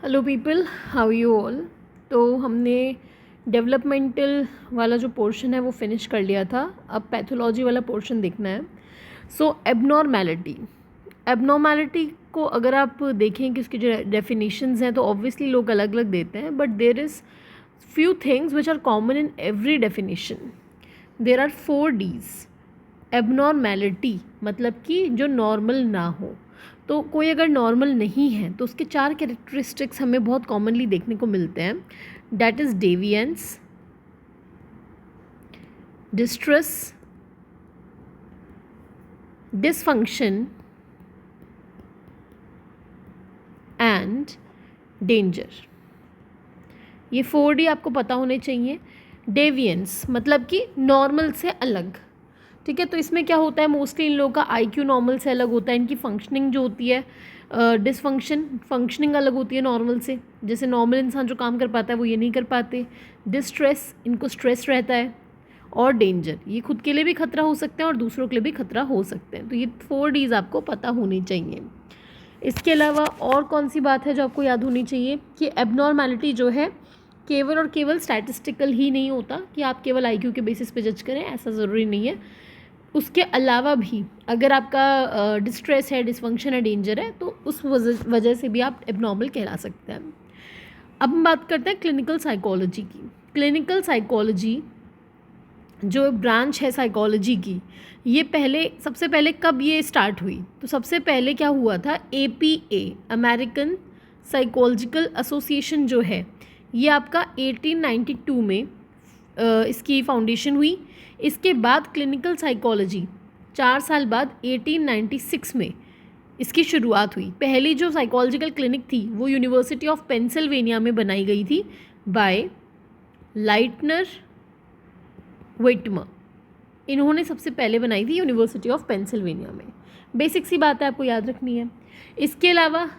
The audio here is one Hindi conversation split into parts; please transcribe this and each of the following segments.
Hello people, how you all. तो हमने डेवलपमेंटल वाला जो पोर्शन है वो फिनिश कर लिया था। अब पैथोलॉजी वाला पोर्शन देखना है। सो एबनॉर्मैलिटी को अगर आप देखें कि उसकी जो डेफिनेशंस हैं तो ऑब्वियसली लोग अलग अलग देते हैं, but there is few things which are common in every definition. There are 4 Ds। Abnormality मतलब कि जो नॉर्मल ना हो। तो कोई अगर नॉर्मल नहीं है तो उसके 4 कैरेक्टरिस्टिक्स हमें बहुत कॉमनली देखने को मिलते हैं। That is deviance, distress, dysfunction and danger. ये 4D आपको पता होने चाहिए। डेविएंस मतलब कि नॉर्मल से अलग, ठीक है। तो इसमें क्या होता है, मोस्टली इन लोगों का IQ नॉर्मल से अलग होता है। इनकी फंक्शनिंग जो होती है, फंक्शनिंग अलग होती है नॉर्मल से। जैसे नॉर्मल इंसान जो काम कर पाता है वो ये नहीं कर पाते। डिस्ट्रेस, इनको स्ट्रेस रहता है। और डेंजर, ये खुद के लिए भी खतरा हो सकते हैं और दूसरों के लिए भी खतरा हो सकते हैं। तो ये 4 Ds आपको पता होनी चाहिए। इसके अलावा और कौन सी बात है जो आपको याद होनी चाहिए कि एबनॉर्मैलिटी जो है केवल और केवल स्टैटिस्टिकल ही नहीं होता कि आप केवल IQ के बेसिस पे जज करें, ऐसा ज़रूरी नहीं है। उसके अलावा भी अगर आपका डिस्ट्रेस है, डिसफंक्शन है, डेंजर है, तो उस वजह से भी आप एबनॉर्मल कहला सकते हैं। अब हम बात करते हैं क्लिनिकल साइकोलॉजी की। क्लिनिकल साइकोलॉजी जो ब्रांच है साइकोलॉजी की, ये सबसे पहले कब ये स्टार्ट हुई? तो सबसे पहले क्या हुआ था, APA अमेरिकन साइकोलॉजिकल एसोसिएशन जो है, ये आपका 1892 में इसकी फाउंडेशन हुई। इसके बाद क्लिनिकल साइकोलॉजी 4 साल बाद 1896 में इसकी शुरुआत हुई। पहली जो साइकोलॉजिकल क्लिनिक थी वो यूनिवर्सिटी ऑफ पेंसिल्वेनिया में बनाई गई थी बाय लाइटनर विटमर। इन्होंने सबसे पहले बनाई थी यूनिवर्सिटी ऑफ पेंसिल्वेनिया में। बेसिक सी बात है, आपको याद रखनी है। इसके अलावा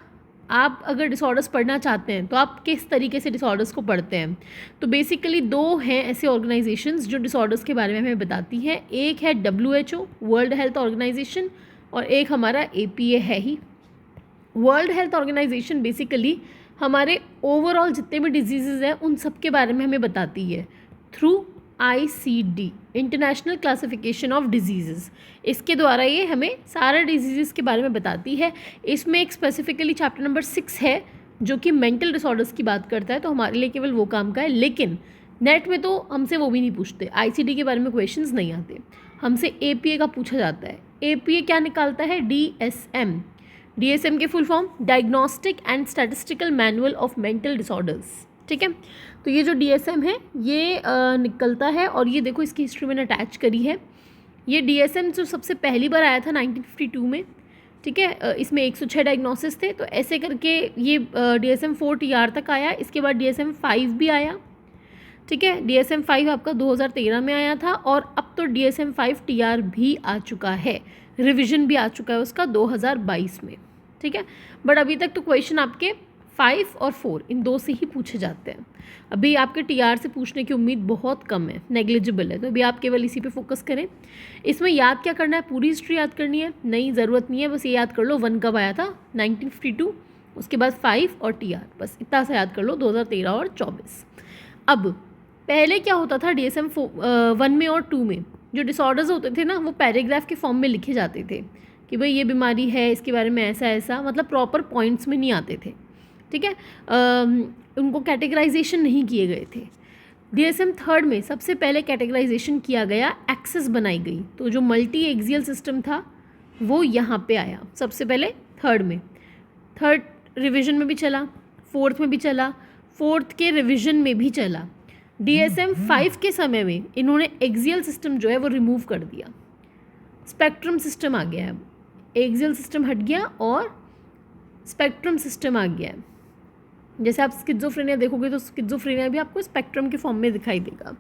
आप अगर डिसऑर्डर्स पढ़ना चाहते हैं तो आप किस तरीके से डिसऑर्डर्स को पढ़ते हैं, तो बेसिकली 2 हैं ऐसे ऑर्गेनाइजेशंस जो डिसऑर्डर्स के बारे में हमें बताती हैं। एक है WHO वर्ल्ड हेल्थ ऑर्गेनाइजेशन, और एक हमारा APA है ही। वर्ल्ड हेल्थ ऑर्गेनाइजेशन बेसिकली हमारे ओवरऑल जितने भी डिजीज़ हैं उन सब के बारे में हमें बताती है through ICD international classification of disease. इसके द्वारा ये हमें सारे डिजीज़ के बारे में बताती है। इसमें एक स्पेसिफिकली चैप्टर नंबर 6 है जो कि मेंटल डिसऑर्डर्स की बात करता है, तो हमारे लिए केवल वो काम का है। लेकिन नेट में तो हमसे वो भी नहीं पूछते, ICD के बारे में क्वेश्चंस नहीं आते, हमसे APA का पूछा जाता है। APA क्या निकालता है? DSM के full form diagnostic and statistical manual of mental disorders, ठीक है। तो ये जो DSM है ये निकलता है, और ये देखो इसकी हिस्ट्री मैंने अटैच करी है। ये DSM जो सबसे पहली बार आया था 1952 में, ठीक है। इसमें 106 डायग्नोसिस थे, तो ऐसे करके ये DSM 4 TR तक आया। इसके बाद DSM 5 भी आया, ठीक है। DSM 5 आपका 2013 में आया था, और अब तो DSM 5 TR भी आ चुका है, रिविजन भी आ चुका है उसका 2022 में, ठीक है। बट अभी तक तो क्वेश्चन आपके 5 और 4 इन 2 से ही पूछे जाते हैं। अभी आपके TR से पूछने की उम्मीद बहुत कम है, नेग्लिजिबल है, तो अभी आप केवल इसी पे फोकस करें। इसमें याद क्या करना है, पूरी हिस्ट्री याद करनी है? नहीं, ज़रूरत नहीं है, बस ये याद कर लो 1 कब आया था, 1952, उसके बाद 5 और TR, बस इतना सा याद कर लो, 2013 और 24। अब पहले क्या होता था DSM 1 में और 2 में, जो डिसऑर्डर्स होते थे ना वो पैराग्राफ के फॉर्म में लिखे जाते थे कि भाई ये बीमारी है, इसके बारे में ऐसा ऐसा, मतलब प्रॉपर पॉइंट्स में नहीं आते थे, ठीक है। उनको कैटेगराइजेशन नहीं किए गए थे। DSM 3 में सबसे पहले कैटेगराइजेशन किया गया, एक्सेस बनाई गई, तो जो मल्टी एक्सियल सिस्टम था वो यहाँ पे आया सबसे पहले 3rd में। 3rd रिवीजन में भी चला, 4th में भी चला, 4th के रिवीजन में भी चला। DSM 5 के समय में इन्होंने एक्सियल सिस्टम जो है वो रिमूव कर दिया, स्पेक्ट्रम सिस्टम आ गया है। एक्सियल सिस्टम हट गया और स्पेक्ट्रम सिस्टम आ गया है। जैसे आप स्किज़ोफ्रेनिया देखोगे तो स्किज़ोफ्रेनिया भी आपको स्पेक्ट्रम के फॉर्म में दिखाई देगा।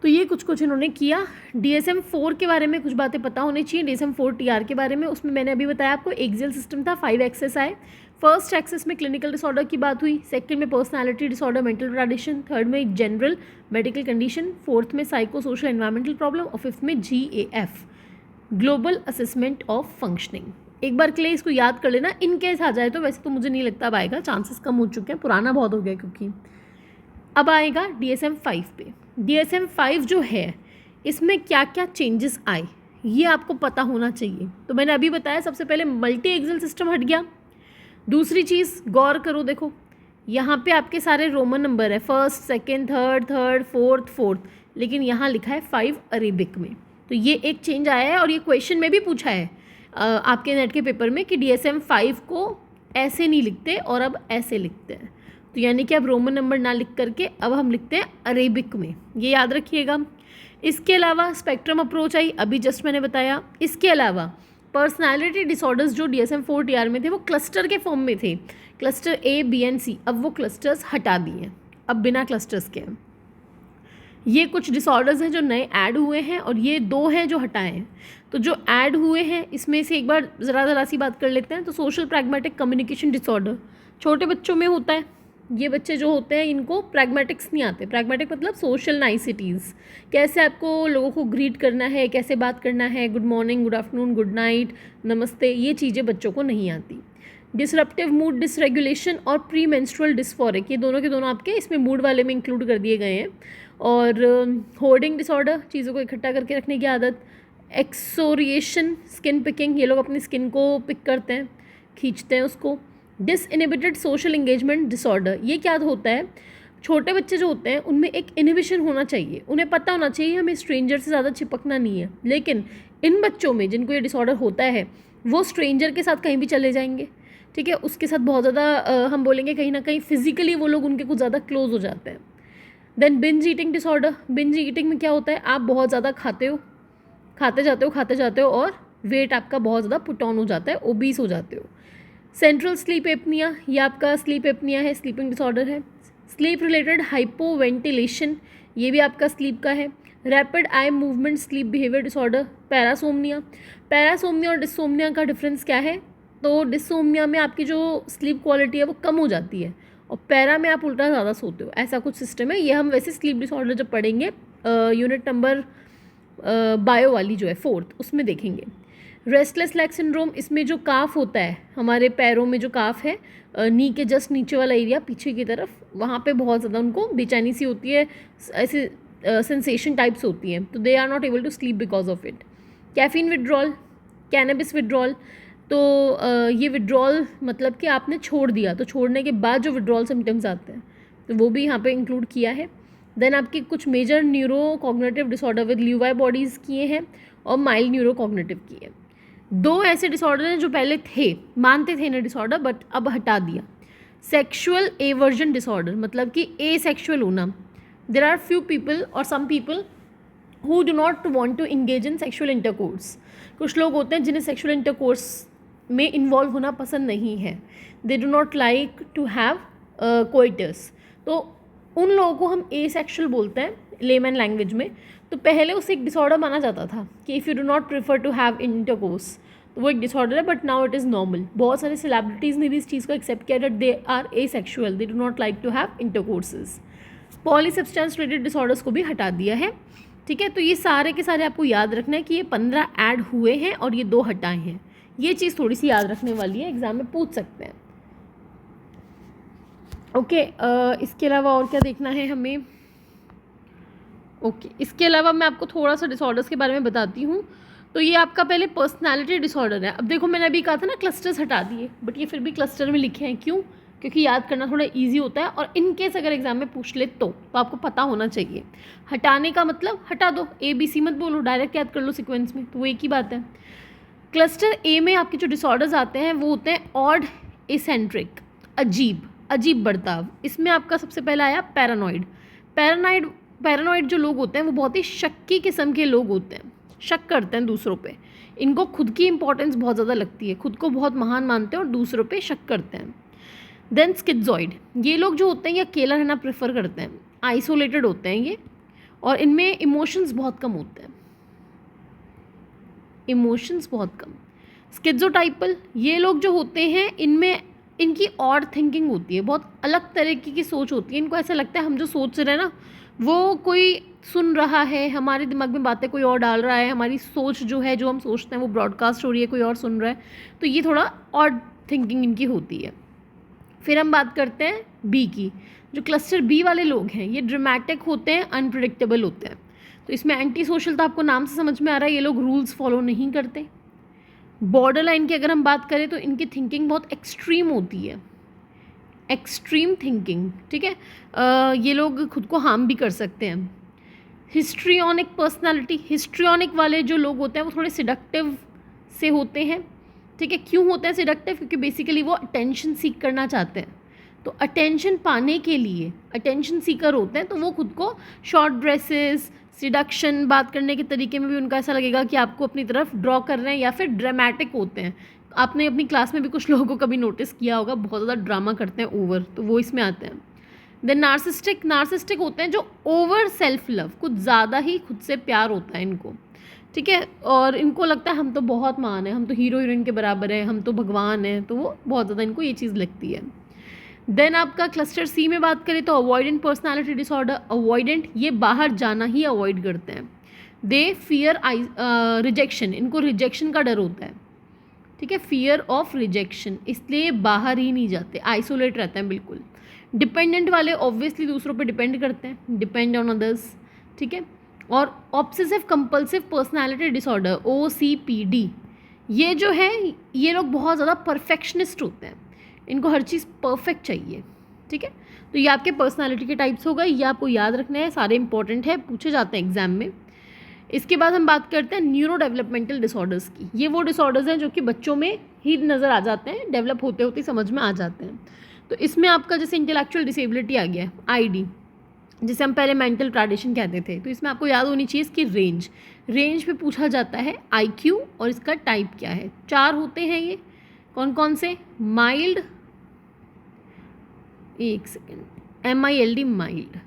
तो ये कुछ इन्होंने किया। DSM 4 के बारे में कुछ बातें पता होनी चाहिए। DSM 4 TR के बारे में, उसमें मैंने अभी बताया आपको एक्सियल सिस्टम था, 5 एक्सेस आए। फर्स्ट एक्सेस में क्लिनिकल डिसऑर्डर की बात हुई, सेकंड में personality disorder, mental retardation, third में जनरल मेडिकल कंडीशन, फोर्थ में साइको सोशल एनवायरमेंटल प्रॉब्लम, और फिफ्थ में GAF global assessment of functioning. एक बार के लिए इसको याद कर लेना, इन केस आ जाए तो। वैसे तो मुझे नहीं लगता अब आएगा, चांसेस कम हो चुके हैं, पुराना बहुत हो गया क्योंकि। अब आएगा DSM-5 पे। DSM-5 जो है इसमें क्या क्या चेंजेस आए ये आपको पता होना चाहिए। तो मैंने अभी बताया, सबसे पहले मल्टी एक्सल सिस्टम हट गया। दूसरी चीज़ गौर करो, देखो यहाँ पे आपके सारे रोमन नंबर है, फर्स्ट सेकंड थर्ड फोर्थ, लेकिन यहाँ लिखा है 5 अरेबिक में। तो ये एक चेंज आया है और ये क्वेश्चन में भी पूछा है आपके नेट के पेपर में कि DSM-5 को ऐसे नहीं लिखते और अब ऐसे लिखते हैं। तो यानी कि अब रोमन नंबर ना लिख करके अब हम लिखते हैं अरेबिक में, ये याद रखिएगा। इसके अलावा स्पेक्ट्रम अप्रोच आई, अभी जस्ट मैंने बताया। इसके अलावा पर्सनालिटी डिसऑर्डर्स जो DSM-4 TR में थे वो क्लस्टर के फॉर्म में थे, cluster A, B and C, अब वो क्लस्टर्स हटा दिए हैं, अब बिना क्लस्टर्स के हैं। ये कुछ डिसऑर्डर्स हैं जो नए ऐड हुए हैं और ये 2 हैं जो हटाए हैं। तो जो ऐड हुए हैं इसमें से एक बार ज़रा सी बात कर लेते हैं। तो सोशल प्रैग्मेटिक कम्युनिकेशन डिसऑर्डर छोटे बच्चों में होता है। ये बच्चे जो होते हैं इनको प्रैग्मेटिक्स नहीं आते। प्रैग्मेटिक मतलब सोशल नाइसिटीज़, कैसे आपको लोगों को ग्रीट करना है, कैसे बात करना है, good morning, good afternoon, good night, नमस्ते, ये चीज़ें बच्चों को नहीं आती। डिसरप्टिव मूड डिसरेगुलेशन और प्री मेंस्ट्रुअल डिस्फोरिक, ये दोनों के दोनों आपके इसमें मूड वाले में इंक्लूड कर दिए गए हैं। और होर्डिंग डिसऑर्डर, चीज़ों को इकट्ठा करके रखने की आदत। एक्सोरिएशन, स्किन पिकिंग, ये लोग अपनी स्किन को पिक करते हैं, खींचते हैं उसको। डिसइनिबिटेड सोशल इंगेजमेंट डिसऑर्डर, ये क्या होता है, छोटे बच्चे जो होते हैं उनमें एक इनिबिशन होना चाहिए, उन्हें पता होना चाहिए हमें स्ट्रेंजर से ज़्यादा चिपकना नहीं है। लेकिन इन बच्चों में जिनको ये डिसऑर्डर होता है वो स्ट्रेंजर के साथ कहीं भी चले जाएंगे, ठीक है, उसके साथ बहुत ज़्यादा हम बोलेंगे कहीं ना कहीं फिजिकली वो लोग उनके कुछ ज़्यादा क्लोज हो जाते हैं। Then binge eating disorder, binge eating में क्या होता है, आप बहुत ज़्यादा खाते जाते हो और वेट आपका बहुत ज़्यादा पुट ऑन हो जाता है, ओबीस हो जाते हो। सेंट्रल स्लीप एपनिया, ये आपका स्लीप एपनिया है, स्लीपिंग डिसऑर्डर है। स्लीप रिलेटेड हाइपोवेंटिलेशन, ये भी आपका स्लीप का है। Rapid eye movement sleep behaviour disorder. Parasomnia, parasomnia और डिसोमनिया का डिफरेंस क्या है, तो डिसोमनिया में आपकी जो स्लीप क्वालिटी है वो कम हो जाती है और पैरा में आप उल्टा ज़्यादा सोते हो, ऐसा कुछ सिस्टम है। ये हम वैसे स्लीप डिसऑर्डर जब पढ़ेंगे यूनिट नंबर बायो वाली जो है 4th, उसमें देखेंगे। रेस्टलेस लेग सिंड्रोम, इसमें जो काफ होता है हमारे पैरों में, जो काफ है नी के जस्ट नीचे वाला एरिया पीछे की तरफ, वहाँ पे बहुत ज़्यादा उनको बेचैनी सी होती है, ऐसे सेंसेशन टाइप्स होती हैं, तो they are not able to sleep because of it. Caffeine withdrawal, cannabis withdrawal, तो ये विड्रॉल मतलब कि आपने छोड़ दिया, तो छोड़ने के बाद जो विड्रॉल सिम्टम्स आते हैं तो वो भी यहाँ पे इंक्लूड किया है। देन आपके कुछ major neuro cognitive disorder with Lewy bodies किए हैं और माइल्ड न्यूरो कॉग्निटिव किए। 2 ऐसे डिसऑर्डर हैं जो पहले थे, मानते थे इन्हें डिसऑर्डर, बट अब हटा दिया। सेक्शुअल एवर्जन डिसऑर्डर, मतलब कि एसेक्सुअल होना। देर आर फ्यू पीपल और some people who do not want to engage in sexual intercourse, कुछ लोग होते हैं जिन्हें सेक्शुअल इंटरकोर्स में इन्वॉल्व होना पसंद नहीं है, they do not like to have coitus, तो उन लोगों को हम एसेक्सुअल बोलते हैं लेमैन लैंग्वेज में। तो पहले उसे एक डिसऑर्डर माना जाता था कि if you do not prefer to have intercourse, तो वो एक डिसऑर्डर है, but now it is normal. बहुत सारे सेलिब्रिटीज़ ने भी इस चीज़ को एक्सेप्ट किया, that they are asexual, they do not like to have intercourses. Polysubstance related disorders को भी हटा दिया है, ठीक है। तो ये सारे के सारे आपको याद रखना है कि ये 15 ऐड हुए हैं और ये 2 हटाए हैं। ये चीज़ थोड़ी सी याद रखने वाली है, एग्जाम में पूछ सकते हैं। ओके, इसके अलावा और क्या देखना है हमें। ओके, इसके अलावा मैं आपको थोड़ा सा डिसऑर्डर्स के बारे में बताती हूँ। तो ये आपका पहले पर्सनालिटी डिसऑर्डर है। अब देखो मैंने अभी कहा था ना क्लस्टर्स हटा दिए, बट ये फिर भी क्लस्टर में लिखे हैं, क्यों, क्योंकि याद करना थोड़ा इजी होता है और इन केस अगर एग्जाम में पूछ ले तो आपको पता होना चाहिए। हटाने का मतलब हटा दो, ABC मत बोलो, डायरेक्ट याद कर लो सीक्वेंस में, तो वो एक ही बात है। क्लस्टर A में आपके जो डिसऑर्डर्स आते हैं वो होते हैं ऑड, एसेंट्रिक, अजीब बर्ताव। इसमें आपका सबसे पहला आया पैरानॉइड जो लोग होते हैं वो बहुत ही शक्की किस्म के लोग होते हैं, शक करते हैं दूसरों पे, इनको खुद की इंपॉर्टेंस बहुत ज़्यादा लगती है, खुद को बहुत महान मानते हैं और दूसरों पे शक करते हैं। देन स्किज़ॉइड, ये लोग जो होते हैं ये अकेला रहना प्रेफर करते हैं, आइसोलेटेड होते हैं ये, और इनमें इमोशंस बहुत कम होते हैं, इमोशंस बहुत कम। स्किज़ोटाइपल, ये लोग जो होते हैं इनमें इनकी ऑड थिंकिंग होती है, बहुत अलग तरीके की सोच होती है, इनको ऐसा लगता है हम जो सोच रहे हैं ना वो कोई सुन रहा है, हमारे दिमाग में बातें कोई और डाल रहा है, हमारी सोच जो है, जो हम सोचते हैं वो ब्रॉडकास्ट हो रही है, कोई और सुन रहा है, तो ये थोड़ा ऑड थिंकिंग इनकी होती है। फिर हम बात करते हैं बी की। जो क्लस्टर बी वाले लोग हैं ये ड्रामेटिक होते हैं, अनप्रिडिक्टेबल होते हैं। तो इसमें एंटी सोशल तो आपको नाम से समझ में आ रहा है, ये लोग रूल्स फॉलो नहीं करते। बॉर्डर लाइन की अगर हम बात करें तो इनकी थिंकिंग बहुत एक्सट्रीम होती है, एक्सट्रीम थिंकिंग, ठीक है। ये लोग खुद को हार्म भी कर सकते हैं। हिस्ट्रियोनिक पर्सनालिटी, हिस्ट्रियोनिक वाले जो लोग होते हैं वो थोड़े सिडक्टिव से होते हैं, ठीक है। क्यों होते हैं सिडक्टिव? क्योंकि बेसिकली वो अटेंशन सीक करना चाहते हैं। तो अटेंशन पाने के लिए अटेंशन सीकर होते हैं, तो वो खुद को शॉर्ट ड्रेसेस, सिडक्शन, बात करने के तरीके में भी उनका ऐसा लगेगा कि आपको अपनी तरफ ड्रॉ कर रहे हैं, या फिर ड्रामेटिक होते हैं। आपने अपनी क्लास में भी कुछ लोगों को कभी नोटिस किया होगा, बहुत ज़्यादा ड्रामा करते हैं ओवर, तो वो इसमें आते हैं। देन नार्सिस्टिक, नार्सिस्टिक होते हैं जो ओवर सेल्फ लव, कुछ ज़्यादा ही खुद से प्यार होता है इनको, ठीक है। और इनको लगता है हम तो बहुत महान है, हम तो हीरो हीरोइन के बराबर है, हम तो भगवान हैं, तो वो बहुत ज़्यादा इनको ये चीज़ लगती है। देन आपका क्लस्टर सी में बात करें तो अवॉइडेंट पर्सनालिटी डिसऑर्डर। अवॉइडेंट, ये बाहर जाना ही अवॉइड करते हैं। दे फियर रिजेक्शन, इनको रिजेक्शन का डर होता है, ठीक है, फियर ऑफ रिजेक्शन, इसलिए बाहर ही नहीं जाते, आइसोलेट रहते हैं बिल्कुल। डिपेंडेंट वाले ऑब्वियसली दूसरों पे डिपेंड करते हैं, डिपेंड ऑन अदर्स, ठीक है। और obsessive compulsive personality disorder, OCPD, ये जो है ये लोग बहुत ज़्यादा परफेक्शनिस्ट होते हैं, इनको हर चीज़ परफेक्ट चाहिए, ठीक है। तो ये आपके पर्सनालिटी के टाइप्स हो गए, ये आपको याद रखना है, सारे इंपॉर्टेंट है, पूछे जाते हैं एग्जाम में। इसके बाद हम बात करते हैं न्यूरो डेवलपमेंटल डिसऑर्डर्स की। ये वो डिसऑर्डर्स हैं जो कि बच्चों में ही नज़र आ जाते हैं, डेवलप होते होते समझ में आ जाते हैं। तो इसमें आपका जैसे इंटेलेक्चुअल डिसेबिलिटी आ गया है, ID, जिसे हम पहले मेंटल ट्रेडिशन कहते थे, तो इसमें आपको याद होनी चाहिए इसकी रेंज। रेंज पे पूछा जाता है IQ और इसका टाइप क्या है। 4 होते हैं ये, कौन कौन से? माइल्ड, एक second, MILD mild,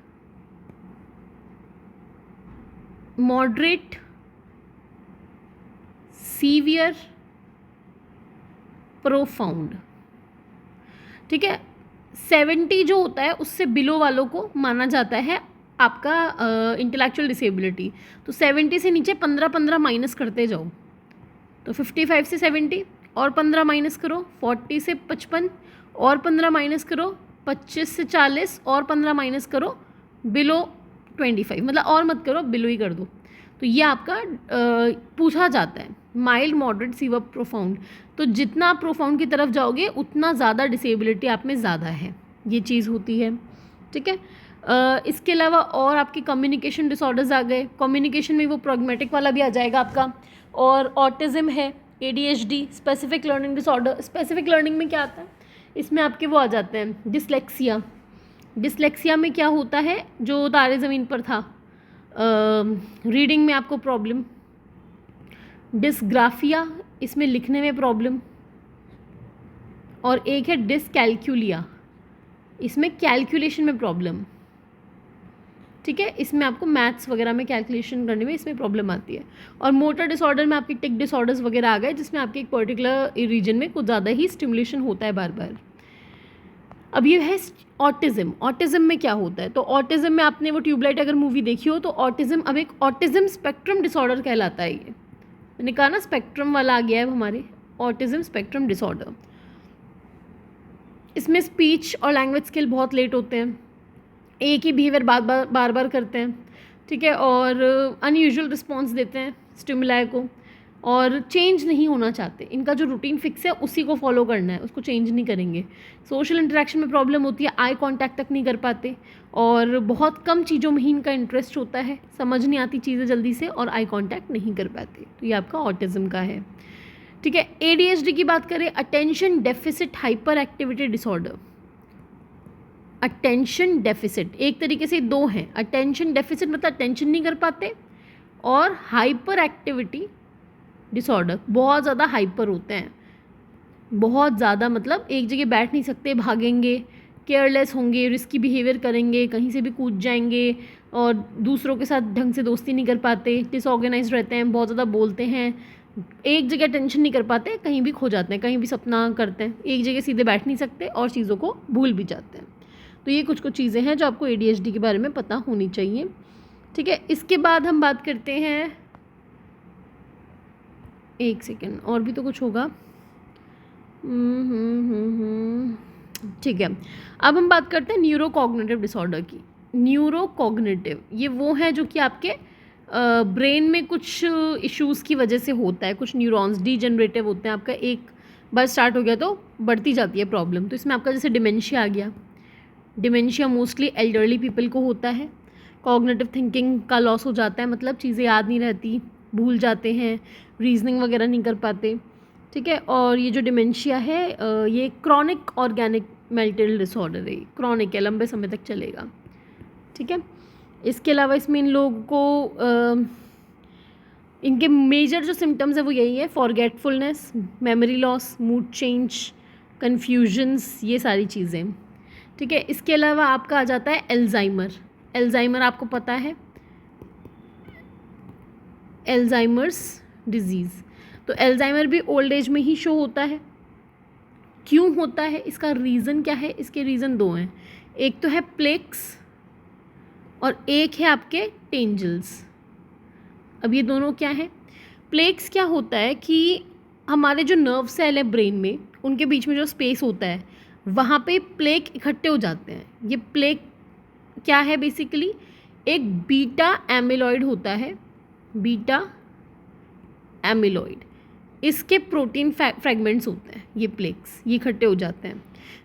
moderate, severe, profound, ठीक है। 70 जो होता है उससे बिलो वालों को माना जाता है आपका इंटेलेक्चुअल डिसेबिलिटी। तो 70 से नीचे 15 माइनस करते जाओ, तो 55 से 70 और 15 माइनस करो, 40 से 55 और 15 माइनस करो, 25 से 40 और 15 माइनस करो, बिलो 25, मतलब और मत करो, बिलो ही कर दो। तो ये आपका पूछा जाता है माइल्ड, मॉडरेट, सीवियर, प्रोफाउंड। तो जितना आप प्रोफाउंड की तरफ जाओगे उतना ज़्यादा डिसेबिलिटी आप में ज़्यादा है, ये चीज़ होती है, ठीक है। इसके अलावा और आपके कम्युनिकेशन डिसऑर्डर्स आ गए। कम्युनिकेशन में वो प्रॉग्मेटिक वाला भी आ जाएगा आपका, और ऑटिज़म है, ADHD, specific learning disorder. Specific learning में क्या आता है? इसमें आपके वो आ जाते हैं डिसलेक्सिया। डिसलेक्सिया में क्या होता है, जो तारे ज़मीन पर था, रीडिंग में आपको प्रॉब्लम। डिसग्राफिया, इसमें लिखने में प्रॉब्लम। और एक है डिसकैल्कुलिया, इसमें कैलकुलेशन में प्रॉब्लम, ठीक है। इसमें आपको मैथ्स वगैरह में कैलकुलेशन करने में इसमें प्रॉब्लम आती है। और मोटर डिसऑर्डर में आपके टिक डिसऑर्डर्स वगैरह आ गए, जिसमें आपके एक पर्टिकुलर रीजन में कुछ ज़्यादा ही स्टिमुलेशन होता है बार बार। अब ये है ऑटिज़म। ऑटिज़म में क्या होता है? तो ऑटिज़म में आपने वो ट्यूबलाइट अगर मूवी देखी हो, तो ऑटिज़म अब एक ऑटिज़म स्पेक्ट्रम डिसऑर्डर कहलाता है। ये मैंने कहा ना स्पेक्ट्रम वाला आ गया है हमारे, ऑटिज़म स्पेक्ट्रम डिसऑर्डर। इसमें स्पीच और लैंग्वेज स्किल बहुत लेट होते हैं, एक ही बिहेवियर बार बार करते हैं, ठीक है। और अनयूजुअल रिस्पॉन्स देते हैं स्टिमुलाई को, और चेंज नहीं होना चाहते। इनका जो रूटीन फिक्स है उसी को फॉलो करना है, उसको चेंज नहीं करेंगे। सोशल इंटरेक्शन में प्रॉब्लम होती है, आई कांटेक्ट तक नहीं कर पाते, और बहुत कम चीज़ों में ही इनका इंटरेस्ट होता है, समझ नहीं आती चीज़ें जल्दी से, और आई कांटेक्ट नहीं कर पाते। तो ये आपका ऑटिज़म का है, ठीक है। ADHD की बात करें, attention deficit hyper activity disorder. Attention deficit एक तरीके से दो हैं, अटेंशन डेफिसिट मतलब अटेंशन नहीं कर पाते, और हाइपर एक्टिविटी डिसऑर्डर बहुत ज़्यादा हाइपर होते हैं, बहुत ज़्यादा, मतलब एक जगह बैठ नहीं सकते, भागेंगे, केयरलेस होंगे, रिस्की बिहेवियर करेंगे, कहीं से भी कूद जाएंगे, और दूसरों के साथ ढंग से दोस्ती नहीं कर पाते, डिसऑर्गेनाइज रहते हैं, बहुत ज़्यादा बोलते हैं, एक जगह टेंशन नहीं कर पाते, कहीं भी खो जाते हैं, कहीं भी सपना करते हैं, एक जगह सीधे बैठ नहीं सकते, और चीज़ों को भूल भी जाते हैं। तो ये कुछ चीज़ें हैं जो आपको ADHD के बारे में पता होनी चाहिए, ठीक है। इसके बाद हम बात करते हैं, एक सेकेंड, और भी तो कुछ होगा, ठीक है। अब हम बात करते हैं न्यूरोकॉग्निटिव डिसऑर्डर की। न्यूरोकॉग्निटिव ये वो है जो कि आपके ब्रेन में कुछ इश्यूज़ की वजह से होता है, कुछ न्यूरॉन्स डीजनरेटिव होते हैं, आपका एक बार स्टार्ट हो गया तो बढ़ती जाती है प्रॉब्लम। तो इसमें आपका जैसे डिमेंशिया आ गया, डिमेंशिया मोस्टली एल्डरली पीपल को होता है। कॉग्निटिव थिंकिंग का लॉस हो जाता है, मतलब चीज़ें याद नहीं रहती, भूल जाते हैं, रीजनिंग वगैरह नहीं कर पाते, ठीक है। और ये जो डिमेंशिया है ये क्रॉनिक ऑर्गेनिक मेंटल डिसऑर्डर है, क्रॉनिक है, लंबे समय तक चलेगा, ठीक है। इसके अलावा इसमें इन लोगों को इनके मेजर जो सिम्टम्स है वो यही है, forgetfulness, memory loss, mood change, confusions, ये सारी चीज़ें, ठीक है। इसके अलावा आपका आ जाता है एल्जाइमर। एल्जाइमर आपको पता है, एल्जाइमर्स डिजीज़। तो एल्जाइमर भी ओल्ड एज में ही शो होता है। क्यों होता है, इसका रीज़न क्या है? इसके रीज़न दो हैं, एक तो है प्लेक्स और एक है आपके टेंजल्स। अब ये दोनों क्या है? प्लेक्स क्या होता है कि हमारे जो नर्व सेल है ब्रेन में, उनके बीच में जो स्पेस होता है वहाँ पे प्लेक इकट्ठे हो जाते हैं। ये प्लेक क्या है? बेसिकली एक बीटा एमिलॉइड होता है, बीटा एमिलॉइड, इसके प्रोटीन फ्रेगमेंट्स होते हैं ये प्लेक्स, ये इकट्ठे हो जाते हैं।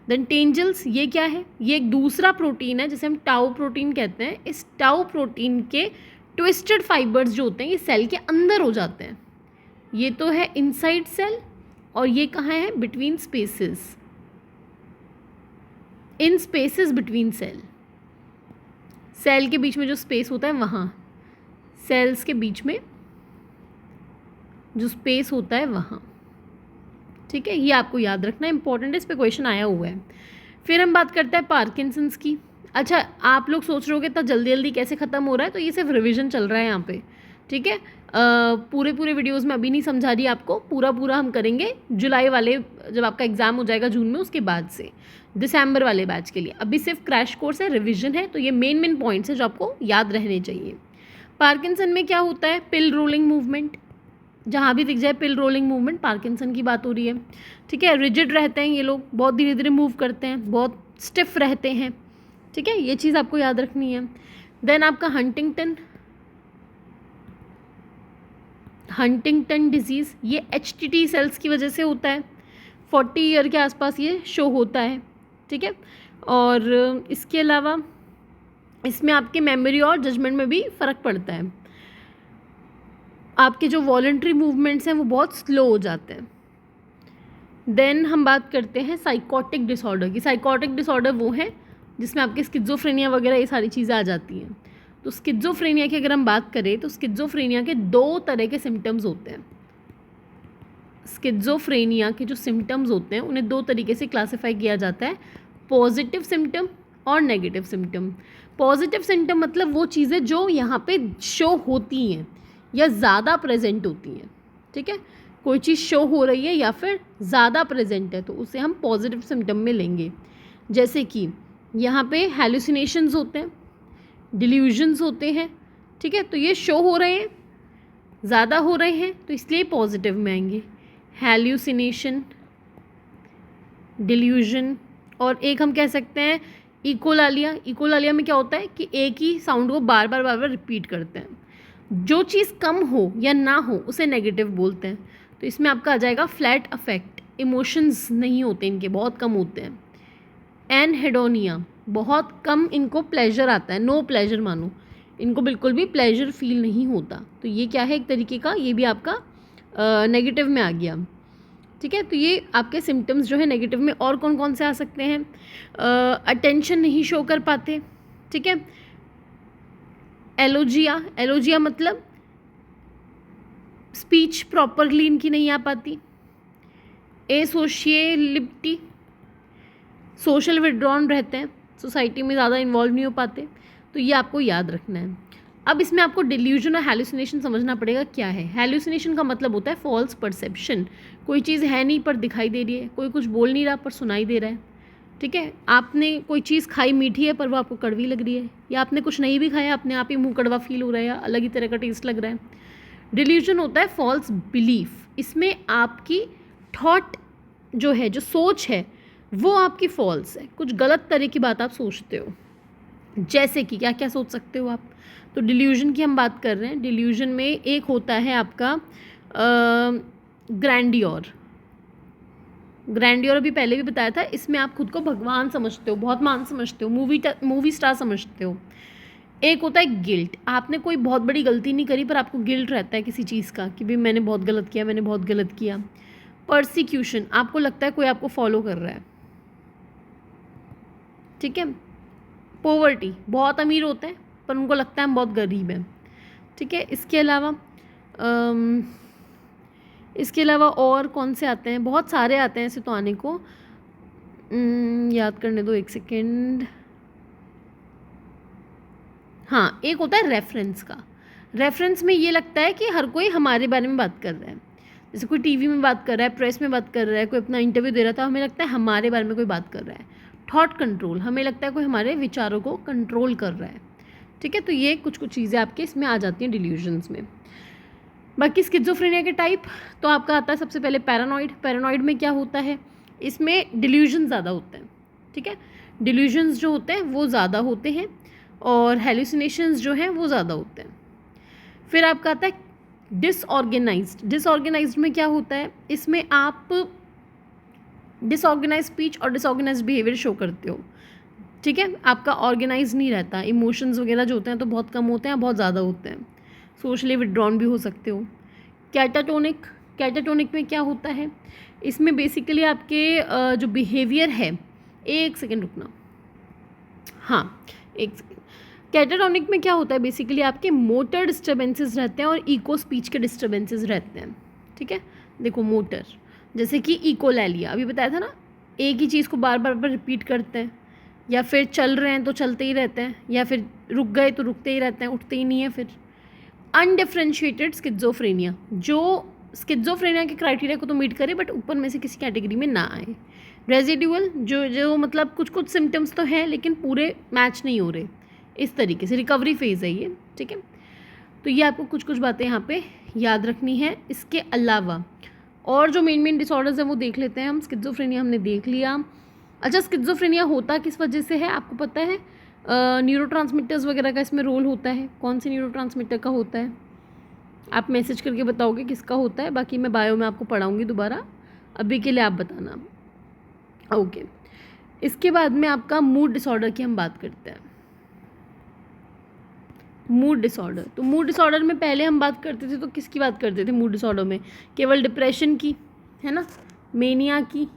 देन टेंजल्स, ये क्या है? ये एक दूसरा प्रोटीन है जिसे हम टाउ प्रोटीन कहते हैं। इस टाउ प्रोटीन के ट्विस्टेड फाइबर्स जो होते हैं ये सेल के अंदर हो जाते हैं। ये तो है इनसाइड सेल और ये कहाँ है? बिटवीन स्पेसेस, इन स्पेसेस बिटवीन सेल, सेल के बीच में जो स्पेस होता है वहाँ, सेल्स के बीच में जो स्पेस होता है वहाँ, ठीक है। ये आपको याद रखना इंपॉर्टेंट है, इस पे क्वेश्चन आया हुआ है। फिर हम बात करते हैं पार्किंसंस की। अच्छा, आप लोग सोच रहे होगे इतना जल्दी जल्दी कैसे ख़त्म हो रहा है, तो ये सिर्फ रिवीजन चल रहा है यहाँ पे, ठीक है। पूरे वीडियोज़ में अभी नहीं समझा रही आपको, पूरा हम करेंगे जुलाई वाले, जब आपका एग्ज़ाम हो जाएगा जून में, उसके बाद से दिसंबर वाले बैच के लिए। अभी सिर्फ क्रैश कोर्स है, रिविजन है, तो ये मेन पॉइंट्स है जो आपको याद रहने चाहिए। पार्किंसन में क्या होता है? पिल रोलिंग मूवमेंट, जहाँ भी दिख जाए पिल रोलिंग मूवमेंट, पार्किंसन की बात हो रही है, ठीक है। रिजिड रहते हैं ये लोग, बहुत धीरे धीरे मूव करते हैं, बहुत स्टिफ रहते हैं, ठीक है। ये चीज़ आपको याद रखनी है। देन आपका हंटिंगटन डिजीज़, ये HTT सेल्स की वजह से होता है। 40 ईयर के आसपास ये शो होता है, ठीक है। और इसके अलावा इसमें आपके मेमोरी और जजमेंट में भी फ़र्क पड़ता है। आपके जो वॉलंटरी मूवमेंट्स हैं वो बहुत स्लो हो जाते हैं। देन हम बात करते हैं साइकोटिक डिसऑर्डर की। साइकोटिक डिसऑर्डर वो है जिसमें आपके स्किज़ोफ्रेनिया वगैरह ये सारी चीज़ें आ जाती हैं। तो स्किज़ोफ्रेनिया की अगर हम बात करें तो स्किज़ोफ्रेनिया के 2 तरह के सिम्टम्स होते हैं। स्किज़ोफ्रेनिया के जो सिम्टम्स होते हैं उन्हें 2 तरीके से क्लासिफाई किया जाता है, पॉजिटिव सिम्टम और नेगेटिव सिम्टम। पॉजिटिव सिम्टम मतलब वो चीज़ें जो यहाँ पे शो होती हैं या ज़्यादा प्रेजेंट होती हैं, ठीक है। कोई चीज़ शो हो रही है या फिर ज़्यादा प्रेजेंट है तो उसे हम पॉजिटिव सिम्टम में लेंगे। जैसे कि यहाँ पे हैलुसिनेशंस होते हैं, डिल्यूजन्स होते हैं, ठीक है। तो ये शो हो रहे हैं, ज़्यादा हो रहे हैं, तो इसलिए पॉजिटिव में आएंगे। हैल्यूसिनेशन, डिल्यूजन, और एक हम कह सकते हैं इकोलालिया। इकोलालिया में क्या होता है कि एक ही साउंड को बार बार रिपीट करते हैं। जो चीज़ कम हो या ना हो उसे नेगेटिव बोलते हैं। तो इसमें आपका आ जाएगा फ्लैट अफेक्ट, इमोशंस नहीं होते इनके, बहुत कम होते हैं। एनहेडोनिया, बहुत कम इनको प्लेजर आता है, नो प्लेजर मानो, इनको बिल्कुल भी प्लेजर फील नहीं होता। तो ये क्या है? एक तरीके का, ये भी आपका नेगेटिव में आ गया, ठीक है। तो ये आपके सिम्टम्स जो है नेगेटिव में। और कौन कौन से आ सकते हैं? अटेंशन नहीं शो कर पाते, ठीक है। एलोजिया, एलोजिया मतलब स्पीच प्रॉपरली इनकी नहीं आ पाती। एसोशिएलिटी, सोशल विड्रॉन रहते हैं, सोसाइटी में ज़्यादा इन्वॉल्व नहीं हो पाते। तो ये आपको याद रखना है। अब इसमें आपको डिल्यूजन और हैलुसिनेशन समझना पड़ेगा क्या है। हैलुसिनेशन का मतलब होता है फॉल्स परसेप्शन, कोई चीज़ है नहीं पर दिखाई दे रही है, कोई कुछ बोल नहीं रहा पर सुनाई दे रहा है, ठीक है, आपने कोई चीज़ खाई मीठी है पर वो आपको कड़वी लग रही है, या आपने कुछ नहीं भी खाया अपने आप ही मुंह कड़वा फील हो रहा है या अलग ही तरह का टेस्ट लग रहा है। डिल्यूजन होता है फॉल्स बिलीफ, इसमें आपकी थॉट जो है, जो सोच है, वो आपकी फॉल्स है, कुछ गलत तरह की बात आप सोचते हो। जैसे कि क्या क्या सोच सकते हो आप, तो डिल्यूजन की हम बात कर रहे हैं। डिल्यूजन में एक होता है आपका ग्रैंडियोर। ग्रैंडियोर अभी पहले भी बताया था, इसमें आप खुद को भगवान समझते हो, बहुत मान समझते हो, मूवी स्टार समझते हो। एक होता है गिल्ट, आपने कोई बहुत बड़ी गलती नहीं करी पर आपको गिल्ट रहता है किसी चीज़ का कि भाई मैंने बहुत गलत किया, मैंने बहुत गलत किया। परसिक्यूशन, आपको लगता है कोई आपको फॉलो कर रहा है। ठीक है। पॉवर्टी, बहुत अमीर होते हैं पर उनको लगता है हम बहुत गरीब हैं। ठीक है। इसके अलावा और कौन से आते हैं, बहुत सारे आते हैं ऐसे तो आने को, याद करने दो एक सेकेंड। हाँ, एक होता है रेफरेंस का। रेफरेंस में ये लगता है कि हर कोई हमारे बारे में बात कर रहा है, जैसे कोई टीवी में बात कर रहा है, प्रेस में बात कर रहा है, कोई अपना इंटरव्यू दे रहा था, हमें लगता है हमारे बारे में कोई बात कर रहा है। थॉट कंट्रोल, हमें लगता है कोई हमारे विचारों को कंट्रोल कर रहा है। ठीक है, तो ये कुछ कुछ चीज़ें आपके इसमें आ जाती हैं डिल्यूजन्स में। बाकी स्किज़ोफ्रेनिया के टाइप, तो आपका आता है सबसे पहले पैरानॉइड। पैरानॉइड में क्या होता है, इसमें डिल्यूजन ज़्यादा होते हैं। ठीक है, डिल्यूजन्स जो होते हैं वो ज़्यादा होते हैं और हेलुसिनेशंस जो हैं वो ज़्यादा होते हैं। फिर आपका आता है डिसऑर्गेनाइज्ड। डिसऑर्गेनाइज्ड में क्या होता है, इसमें आप डिसऑर्गेनाइज स्पीच और डिसऑर्गेनाइज बिहेवियर शो करते हो। ठीक है, आपका ऑर्गेनाइज नहीं रहता, इमोशंस वगैरह जो होते हैं तो बहुत कम होते हैं, बहुत ज़्यादा होते हैं। सोशली विड्रॉन भी हो सकते हो। कैटाटोनिक, कैटाटोनिक में क्या होता है, इसमें बेसिकली आपके जो बिहेवियर है, एक सेकेंड रुकना, हाँ एक सेकेंड। कैटाटोनिक में क्या होता है, बेसिकली आपके मोटर डिस्टर्बेंसेस रहते हैं और इको स्पीच के डिस्टर्बेंसेस रहते हैं। ठीक है, देखो मोटर, जैसे कि इकोलैलिया अभी बताया था ना, एक ही चीज़ को बार बार रिपीट करते हैं, या फिर चल रहे हैं तो चलते ही रहते हैं, या फिर रुक गए तो रुकते ही रहते हैं, उठते ही नहीं है। फिर अनडिफ्रेंशिएटेड स्किज़ोफ्रेनिया, जो स्किज़ोफ्रेनिया के क्राइटेरिया को तो मीट करे बट ऊपर में से किसी कैटेगरी में ना आए। रेजिडुअल, जो मतलब कुछ कुछ सिम्टम्स तो हैं लेकिन पूरे मैच नहीं हो रहे, इस तरीके से रिकवरी फेज़ है ये। ठीक है, तो ये आपको कुछ कुछ बातें यहाँ पे याद रखनी है। इसके अलावा और जो मेन डिसऑर्डर्स हैं वो देख लेते हैं हम। स्किज़ोफ्रेनिया हमने देख लिया। अच्छा, स्किज़ोफ्रेनिया होता किस वजह से है, आपको पता है? न्यूरोट्रांसमीटर्स वगैरह का इसमें रोल होता है। कौन से न्यूरोट्रांसमीटर का होता है, आप मैसेज करके बताओगे किसका होता है, बाकी मैं बायो में आपको पढ़ाऊँगी दोबारा, अभी के लिए आप बताना। ओके, इसके बाद में आपका मूड डिसऑर्डर की हम बात करते हैं। मूड डिसऑर्डर, तो मूड डिसऑर्डर में पहले हम बात करते थे तो किसकी बात करते थे मूड डिसऑर्डर में, केवल डिप्रेशन की, है ना, मेनिया की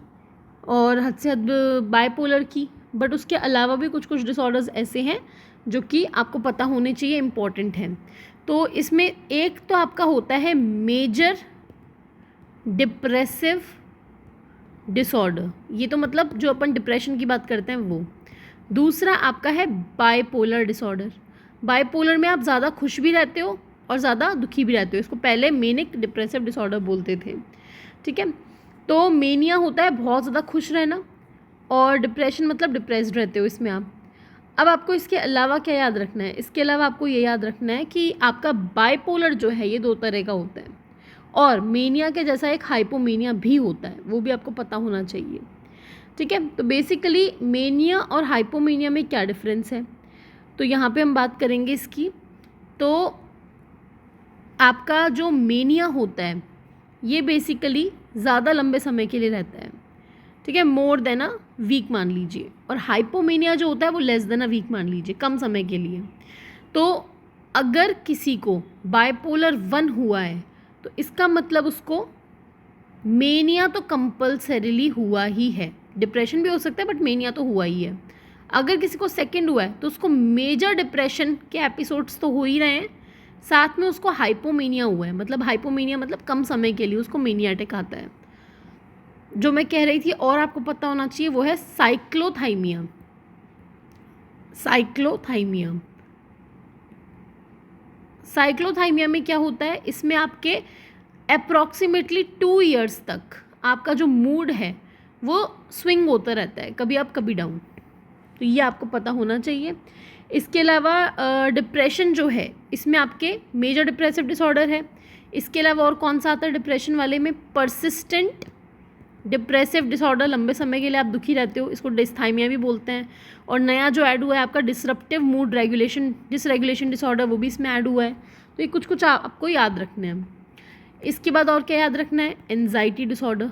और हद से हद बाइपोलर की। बट उसके अलावा भी कुछ कुछ डिसऑर्डर्स ऐसे हैं जो कि आपको पता होने चाहिए, इम्पॉर्टेंट हैं। तो इसमें एक तो आपका होता है मेजर डिप्रेसिव डिसऑर्डर, ये तो मतलब जो अपन डिप्रेशन की बात करते हैं वो। दूसरा आपका है बाइपोलर डिसऑर्डर। बाइपोलर में आप ज़्यादा खुश भी रहते हो और ज़्यादा दुखी भी रहते हो, इसको पहले मेनिक डिप्रेसिव डिसऑर्डर बोलते थे। ठीक है, तो मेनिया होता है बहुत ज़्यादा खुश रहना और डिप्रेशन मतलब डिप्रेस्ड रहते हो इसमें आप। अब आपको इसके अलावा क्या याद रखना है, इसके अलावा आपको ये याद रखना है कि आपका बाइपोलर जो है ये दो तरह का होता है और मेनिया के जैसा एक हाइपोमेनिया भी होता है, वो भी आपको पता होना चाहिए। ठीक है, तो बेसिकली मेनिया और हाइपोमेनिया में क्या डिफरेंस है, तो यहाँ पे हम बात करेंगे इसकी। तो आपका जो मेनिया होता है ये बेसिकली ज़्यादा लंबे समय के लिए रहता है। ठीक है, मोर देन अ वीक मान लीजिए, और हाइपोमेनिया जो होता है वो लेस देन अ वीक मान लीजिए, कम समय के लिए। तो अगर किसी को बाइपोलर 1 हुआ है तो इसका मतलब उसको मेनिया तो कंपल्सरीली हुआ ही है, डिप्रेशन भी हो सकता है बट मेनिया तो हुआ ही है। अगर किसी को सेकंड हुआ है तो उसको मेजर डिप्रेशन के एपिसोड्स तो हो ही रहे हैं, साथ में उसको हाइपोमेनिया हुआ है, मतलब हाइपोमेनिया मतलब कम समय के लिए उसको मेनिया अटैक आता है। जो मैं कह रही थी और आपको पता होना चाहिए वो है साइक्लोथाइमिया। साइक्लोथाइमिया, साइक्लोथाइमिया में क्या होता है, इसमें आपके अप्रॉक्सीमेटली 2 ईयर्स तक आपका जो मूड है वो स्विंग होता रहता है, कभी अप कभी डाउन, तो ये आपको पता होना चाहिए। इसके अलावा डिप्रेशन जो है, इसमें आपके मेजर डिप्रेसिव डिसऑर्डर है। इसके अलावा और कौन सा आता है डिप्रेशन वाले में? परसिस्टेंट डिप्रेसिव डिसऑर्डर, लंबे समय के लिए आप दुखी रहते हो, इसको डिस्थाइमिया भी बोलते हैं। और नया जो ऐड हुआ है आपका disruptive mood regulation dysregulation disorder, वो भी इसमें ऐड हुआ है। तो ये कुछ कुछ आपको याद रखना है। इसके बाद और क्या याद रखना है? Anxiety disorder.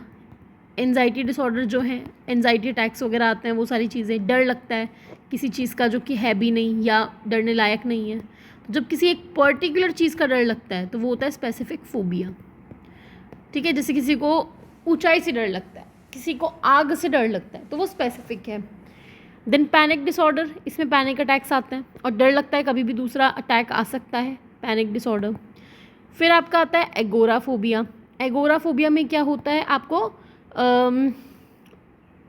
एंजाइटी डिसऑर्डर जो है, एंजाइटी अटैक्स वगैरह आते हैं, वो सारी चीज़ें, डर लगता है किसी चीज़ का जो कि है भी नहीं या डरने लायक नहीं है। तो जब किसी एक पर्टिकुलर चीज़ का डर लगता है तो वो होता है स्पेसिफिक फोबिया। ठीक है, जैसे किसी को ऊंचाई से डर लगता है, किसी को आग से डर लगता है, तो वो स्पेसिफिक है। देन पैनिक डिसऑर्डर, इसमें पैनिक अटैक्स आते हैं और डर लगता है कभी भी दूसरा अटैक आ सकता है, पैनिक डिसऑर्डर। फिर आपका आता है एगोराफोबिया। एगोराफोबिया में क्या होता है? आपको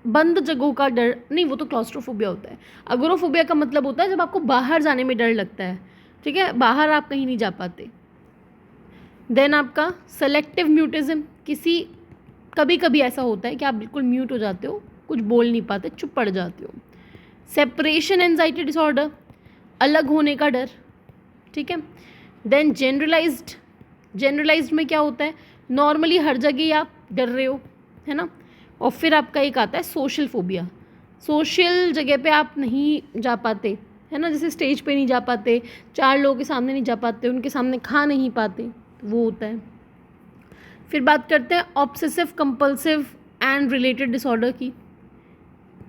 बंद जगहों का डर नहीं, वो तो क्लॉस्ट्रोफोबिया होता है। एगोराफोबिया का मतलब होता है जब आपको बाहर जाने में डर लगता है, ठीक है, बाहर आप कहीं नहीं जा पाते। देन आपका सेलेक्टिव म्यूटिज्म, कभी कभी ऐसा होता है कि आप बिल्कुल म्यूट हो जाते हो, कुछ बोल नहीं पाते, चुप पड़ जाते हो। सेपरेशन एंजाइटी डिसऑर्डर, अलग होने का डर, ठीक है। देन जनरलाइज्ड में क्या होता है? नॉर्मली हर जगह आप डर रहे हो, है ना। और फिर आपका एक आता है सोशल फोबिया। सोशल जगह पे आप नहीं जा पाते, है ना, जैसे स्टेज पे नहीं जा पाते, 4 लोगों के सामने नहीं जा पाते, उनके सामने खा नहीं पाते, तो वो होता है। फिर बात करते हैं obsessive compulsive and related disorder की।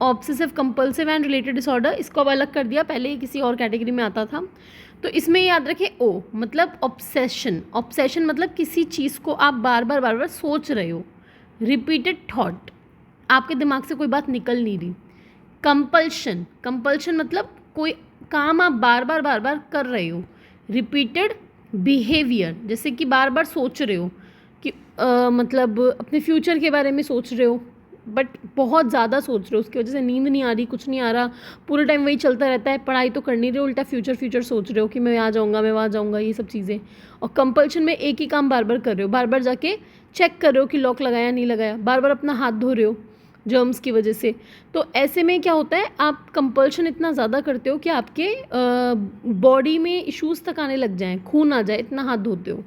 Obsessive compulsive and related disorder, इसको अब अलग कर दिया, पहले ये किसी और कैटेगरी में आता था। तो इसमें याद रखें ओ मतलब ऑब्सेशन। ऑब्सेशन मतलब किसी चीज़ को आप बार बार सोच रहे हो, रिपीटेड थॉट, आपके दिमाग से कोई बात निकल नहीं रही। कंपल्शन मतलब कोई काम आप बार बार कर रहे हो। रिपीटेड बिहेवियर, जैसे कि बार बार सोच रहे हो कि मतलब अपने फ्यूचर के बारे में सोच रहे हो, बट बहुत ज़्यादा सोच रहे हो, उसकी वजह से नींद नहीं आ रही, कुछ नहीं आ रहा, पूरे टाइम वही चलता रहता है, पढ़ाई तो कर नहीं रहे हो, उल्टा फ्यूचर सोच रहे हो कि मैं यहाँ जाऊँगा, मैं वहाँ जाऊँगा, ये सब चीज़ें। और कंपल्शन में एक ही काम बार बार कर रहे हो, बार बार जाके चेक कर रहे हो कि लॉक लगाया नहीं लगाया, बार बार अपना हाथ धो रहे हो जर्म्स की वजह से। तो ऐसे में क्या होता है, आप कंपल्शन इतना ज़्यादा करते हो कि आपके बॉडी में इश्यूज़ तक आने लग जाएँ, खून आ जाए, इतना हाथ धोते हो,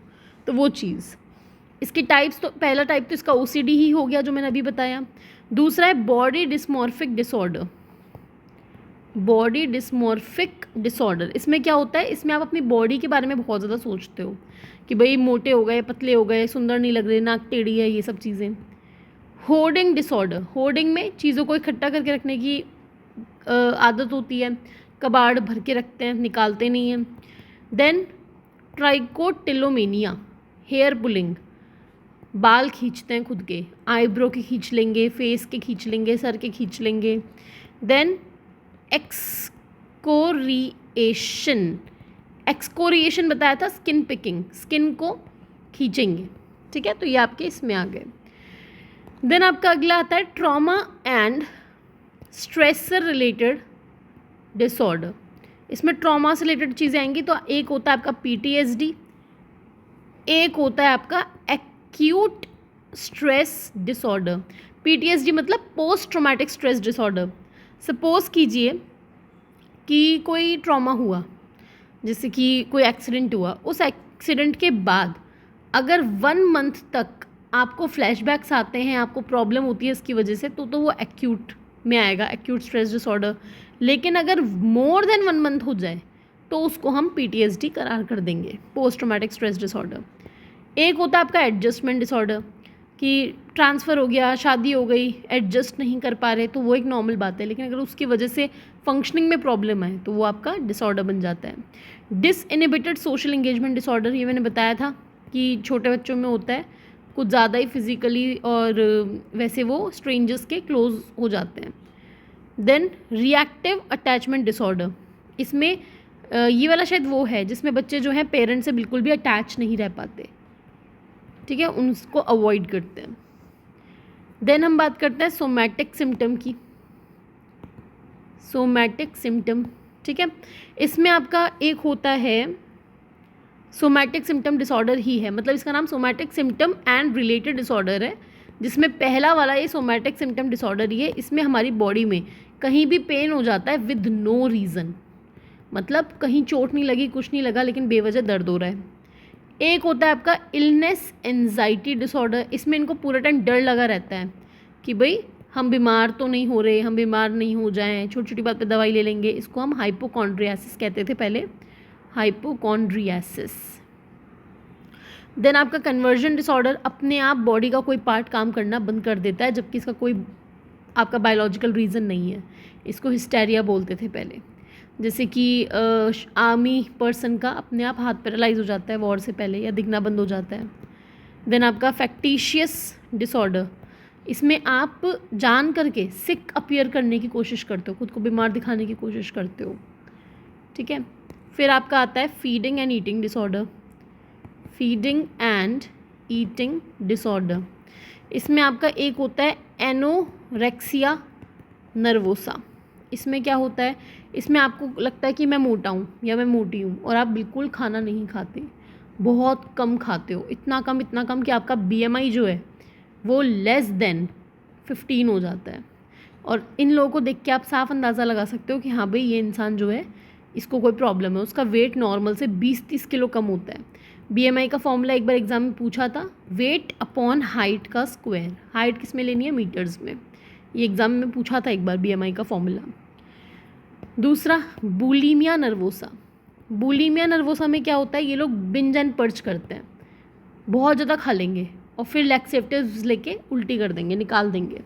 तो वो चीज़। इसके टाइप्स, तो पहला टाइप तो इसका ओसीडी ही हो गया जो मैंने अभी बताया। दूसरा है body dysmorphic disorder. Body dysmorphic disorder, इसमें क्या होता है? इसमें आप अपनी बॉडी के बारे में बहुत ज़्यादा सोचते हो कि भाई मोटे हो गए, पतले हो गए, सुंदर नहीं लग रहे, नाक टेढ़ी है, ये सब चीज़ें। होर्डिंग डिसऑर्डर, होर्डिंग में चीज़ों को इकट्ठा करके रखने की आदत होती है, कबाड़ भर के रखते हैं, निकालते नहीं हैं। देन ट्राइकोटिलोमेनिया, हेयर पुलिंग, बाल खींचते हैं खुद के, आईब्रो के खींच लेंगे, फेस के खींच लेंगे, सर के खींच लेंगे। देन एक्सकोरिएशन बताया था, स्किन पिकिंग, स्किन को खींचेंगे, ठीक है, तो ये आपके इसमें आ गए। देन आपका अगला आता है trauma and stressor related disorder. इसमें ट्रॉमा से रिलेटेड चीज़ें आएंगी, तो एक होता है आपका पीटीएसडी, एक होता है आपका एक्यूट स्ट्रेस डिसऑर्डर। पीटीएसडी मतलब post traumatic stress disorder. Suppose कीजिए कि कोई ट्रॉमा हुआ, जैसे कि कोई एक्सीडेंट हुआ, उस एक्सीडेंट के बाद अगर 1 मंथ तक आपको फ्लैशबैक्स आते हैं, आपको प्रॉब्लम होती है इसकी वजह से, तो वो एक्यूट में आएगा, एक्यूट स्ट्रेस डिसऑर्डर। लेकिन अगर मोर देन 1 मंथ हो जाए तो उसको हम पीटीएसडी करार कर देंगे, पोस्ट ट्रॉमेटिक स्ट्रेस डिसऑर्डर। एक होता है आपका एडजस्टमेंट डिसऑर्डर, कि ट्रांसफ़र हो गया, शादी हो गई, एडजस्ट नहीं कर पा रहे, तो वो एक नॉर्मल बात है। लेकिन अगर उसकी वजह से फंक्शनिंग में प्रॉब्लम आए तो वो आपका डिसऑर्डर बन जाता है। डिसइनिबिटेड सोशल इंगेजमेंट डिसऑर्डर, ये मैंने बताया था कि छोटे बच्चों में होता है, कुछ ज़्यादा ही फिजिकली और वैसे वो स्ट्रेंजर्स के क्लोज हो जाते हैं। देन रिएक्टिव अटैचमेंट डिसऑर्डर, इसमें ये वाला शायद वो है जिसमें बच्चे जो हैं पेरेंट्स से बिल्कुल भी अटैच नहीं रह पाते, ठीक है, उनको अवॉइड करते हैं। देन हम बात करते हैं सोमैटिक सिम्टम की। सोमैटिक सिम्टम, ठीक है, इसमें आपका एक होता है सोमैटिक सिम्टम डिसऑर्डर ही है, मतलब इसका नाम somatic symptom and related disorder है। जिसमें पहला वाला ये सोमैटिक सिम्टम डिसऑर्डर ही है। इसमें हमारी बॉडी में कहीं भी पेन हो जाता है विद नो रीज़न, मतलब कहीं चोट नहीं लगी, कुछ नहीं लगा, लेकिन बेवजह दर्द हो रहा है। एक होता है आपका इलनेस एंजाइटी डिसऑर्डर। इसमें इनको पूरा टाइम डर लगा रहता है कि भाई हम बीमार तो नहीं हो रहे, हम बीमार नहीं हो जाएं, छोटी छोटी बात पे दवाई ले लेंगे। इसको हम हाइपोकॉन्ड्रियासिस कहते थे पहले, हाइपोकॉन्ड्रियासिस। देन आपका कन्वर्जन डिसऑर्डर, अपने आप बॉडी का कोई पार्ट काम करना बंद कर देता है जबकि इसका कोई आपका बायोलॉजिकल रीज़न नहीं है। इसको हिस्टेरिया बोलते थे पहले। जैसे कि आर्मी पर्सन का अपने आप हाथ पैरालाइज हो जाता है वॉर से पहले, या दिखना बंद हो जाता है। देन आपका फैक्टिशियस डिसऑर्डर, इसमें आप जान करके सिक अपीयर करने की कोशिश करते हो, खुद को बीमार दिखाने की कोशिश करते हो, ठीक है। फिर आपका आता है feeding and eating disorder, feeding and eating disorder. इसमें आपका एक होता है एनोरेक्सिया नर्वोसा। इसमें क्या होता है, इसमें आपको लगता है कि मैं मोटा हूँ या मैं मोटी हूँ और आप बिल्कुल खाना नहीं खाते, बहुत कम खाते हो, इतना कम कि आपका BMI जो है वो लेस देन 15 हो जाता है। और इन लोगों को देख के आप साफ अंदाज़ा लगा सकते हो कि हाँ भाई ये इंसान जो है इसको कोई प्रॉब्लम है। उसका वेट नॉर्मल से 20-30 किलो कम होता है। BMI का फॉर्मूला एक बार एग्जाम में पूछा था, वेट अपॉन हाइट का स्क्वायर। हाइट किस में लेनी है, मीटर्स में। ये एग्जाम में पूछा था एक बार BMI का फॉर्मूला। दूसरा बुलीमिया नर्वोसा। बुलीमिया नर्वोसा में क्या होता है, ये लोग बिंज एंड पर्च करते हैं, बहुत ज़्यादा खा लेंगे और फिर लैक्सेटिव्स लेके उल्टी कर देंगे, निकाल देंगे,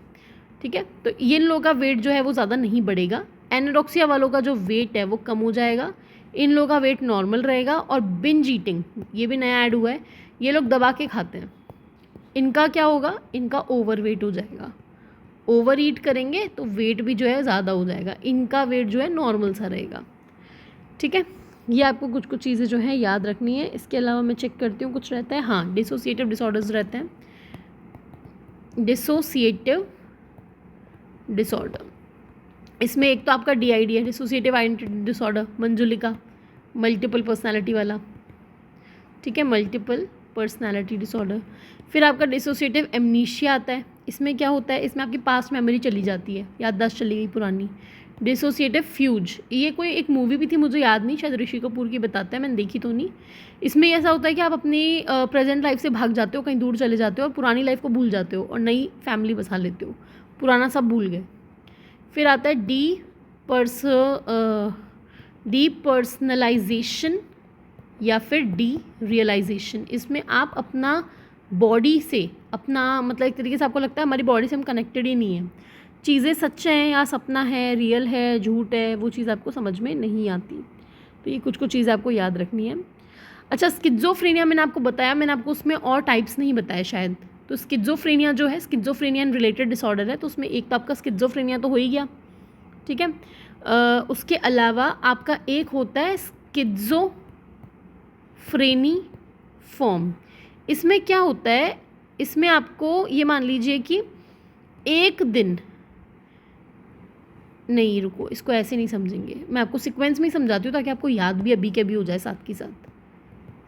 ठीक है। तो इन लोगों का वेट जो है वो ज़्यादा नहीं बढ़ेगा। एनोरेक्सिया वालों का जो वेट है वो कम हो जाएगा, इन लोगों का वेट नॉर्मल रहेगा। और बिंज ईटिंग, ये भी नया ऐड हुआ है, ये लोग दबा के खाते हैं, इनका क्या होगा, इनका ओवर वेट हो जाएगा। ओवर ईट करेंगे तो वेट भी जो है ज़्यादा हो जाएगा, इनका वेट जो है नॉर्मल सा रहेगा, ठीक है। ये आपको कुछ कुछ चीज़ें जो है याद रखनी है। इसके अलावा मैं चेक करती हूँ कुछ रहता है, हाँ डिसोसिएटिव डिसऑर्डर्स रहते हैं। डिसोसिएटिव डिसऑर्डर, इसमें एक तो आपका DID है, dissociative identity disorder, Manjulika, multiple personality वाला, ठीक है, मल्टीपल पर्सनालिटी डिसऑर्डर। फिर आपका डिसोसिएटिव एमनीशिया आता है। इसमें क्या होता है, इसमें आपकी पास्ट मेमोरी चली जाती है, याददाश्त चली गई पुरानी। डिसोसिएटिव फ्यूज, ये कोई एक मूवी भी थी, मुझे याद नहीं, शायद ऋषि कपूर की बताता है, मैंने देखी तो नहीं। इसमें ऐसा होता है कि आप अपनी प्रेजेंट लाइफ से भाग जाते हो, कहीं दूर चले जाते हो और पुरानी लाइफ को भूल जाते हो और नई फैमिली बसा लेते हो, पुराना सब भूल गए। फिर आता है डीपर्सनलाइजेशन या फिर डीरियलाइजेशन। इसमें आप अपना बॉडी से, अपना मतलब एक तरीके से आपको लगता है हमारी बॉडी से हम कनेक्टेड ही नहीं है, चीज़ें सच हैं या सपना है, रियल है, झूठ है, वो चीज़ आपको समझ में नहीं आती। तो ये कुछ कुछ चीज़ें आपको याद रखनी है। अच्छा, स्किज़ोफ्रेनिया मैंने आपको बताया, मैंने आपको उसमें और टाइप्स नहीं बताया शायद। तो स्किज़ोफ्रेनिया जो है, स्किज़ोफ्रेनिया एंड रिलेटेड डिसऑर्डर है, तो उसमें एक तो आपका स्किज़ोफ्रेनिया तो हो ही गया, ठीक है। उसके अलावा आपका एक होता है स्किज़ोफ्रेनी फॉर्म। इसमें क्या होता है, इसमें आपको ये मान लीजिए कि एक दिन नहीं, रुको, इसको ऐसे नहीं समझेंगे, मैं आपको सीक्वेंस में ही समझाती हूँ ताकि आपको याद भी अभी के अभी हो जाए साथ के साथ।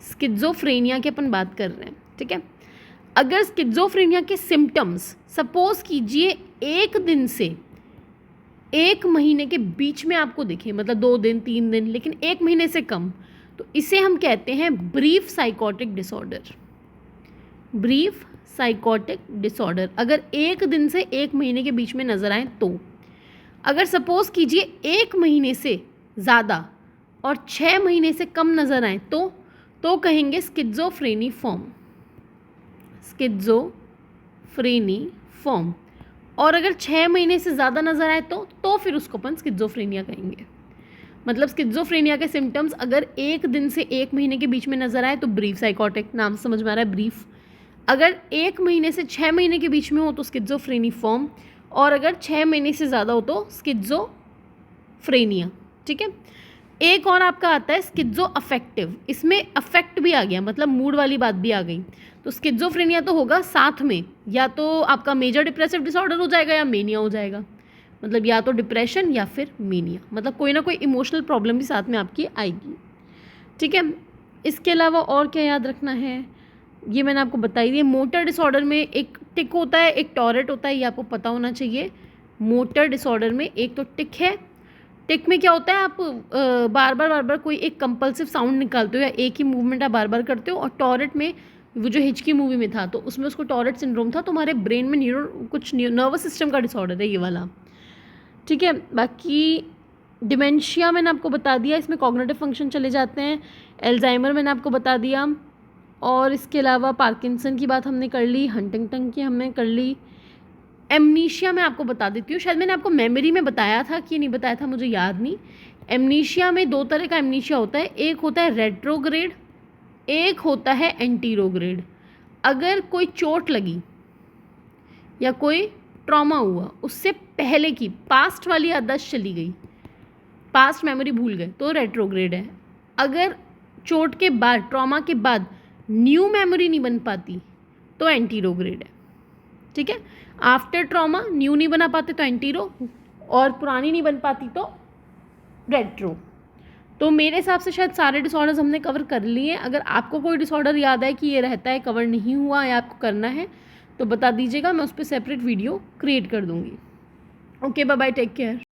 स्किज़ोफ्रेनिया की अपन बात कर रहे हैं, ठीक है। अगर स्किज़ोफ्रेनिया के सिम्टम्स सपोज कीजिए एक दिन से 1 महीने के बीच में आपको दिखे, मतलब 2 दिन 3 दिन, लेकिन 1 महीने से कम, तो इसे हम कहते हैं brief psychotic disorder. Brief psychotic disorder अगर 1 दिन से 1 महीने के बीच में नज़र आए तो। अगर सपोज़ कीजिए 1 महीने से ज़्यादा और 6 महीने से कम नज़र आए तो कहेंगे स्किज़ोफ्रेनी फॉर्म, स्किज़ोफ्रेनी फॉर्म। और अगर 6 महीने से ज़्यादा नज़र आए तो फिर उसको अपन स्किज़ोफ्रेनिया कहेंगे। मतलब स्किज़ोफ्रेनिया के सिम्टम्स अगर 1 दिन से 1 महीने के बीच में नज़र आए तो ब्रीफ साइकोटिक, नाम समझ में आ रहा है, ब्रीफ। अगर 1 महीने से 6 महीने के बीच में हो तो स्किज़ोफ्रेनी फॉर्म, और अगर 6 महीने से ज़्यादा हो तो स्किज़ोफ्रेनिया, ठीक है। एक और आपका आता है स्किज़ो अफेक्टिव, इसमें अफेक्ट भी आ गया, मतलब मूड वाली बात भी आ गई। तो स्किज़ोफ्रेनिया तो होगा साथ में, या तो आपका मेजर डिप्रेसिव डिसऑर्डर हो जाएगा या मेनिया हो जाएगा, मतलब या तो डिप्रेशन या फिर मेनिया, मतलब कोई ना कोई इमोशनल प्रॉब्लम भी साथ में आपकी आएगी, ठीक है। इसके अलावा और क्या याद रखना है, ये मैंने आपको बताई दी। मोटर डिसऑर्डर में एक टिक होता है, एक टॉरेट होता है, ये आपको पता होना चाहिए। मोटर डिसऑर्डर में एक तो टिक है, टिक में क्या होता है, आप बार बार कोई एक कंपल्सिव साउंड निकालते हो या एक ही मूवमेंट आप बार बार करते हो। और टॉरेट में, वो जो हिचकी मूवी में था तो उसमें उसको टॉरेट सिंड्रोम था, तो हमारे ब्रेन में कुछ नर्वस सिस्टम का डिसऑर्डर है ये वाला, ठीक है। बाकी डिमेंशिया मैंने आपको बता दिया, इसमें कॉग्निटिव फंक्शन चले जाते हैं। एल्जाइमर मैंने आपको बता दिया, और इसके अलावा पार्किंसन की बात हमने कर ली, हंटिंगटन की हमने कर ली। एमनीशिया मैं आपको बता देती हूँ, शायद मैंने आपको मेमोरी में बताया था कि नहीं बताया था, मुझे याद नहीं। एमनीशिया में 2 तरह का एमनीशिया होता है, एक होता है रेट्रोग्रेड, एक होता है एंटीरोग्रेड। अगर कोई चोट लगी या कोई ट्रॉमा हुआ, उससे पहले की पास्ट वाली याददाश्त चली गई, पास्ट मेमोरी भूल गए, तो रेट्रोग्रेड है। अगर चोट के बाद, ट्रॉमा के बाद न्यू मेमोरी नहीं बन पाती तो एंटीरोग्रेड है, ठीक है। आफ्टर ट्रॉमा न्यू नहीं बना पाते तो एंटीरो, और पुरानी नहीं बन पाती तो रेट्रो। तो मेरे हिसाब से शायद सारे डिसऑर्डर्स हमने कवर कर लिए। अगर आपको कोई डिसऑर्डर याद है कि ये रहता है, कवर नहीं हुआ या आपको करना है, तो बता दीजिएगा, मैं उस पर सेपरेट वीडियो क्रिएट कर दूँगी। Okay, bye bye, take care.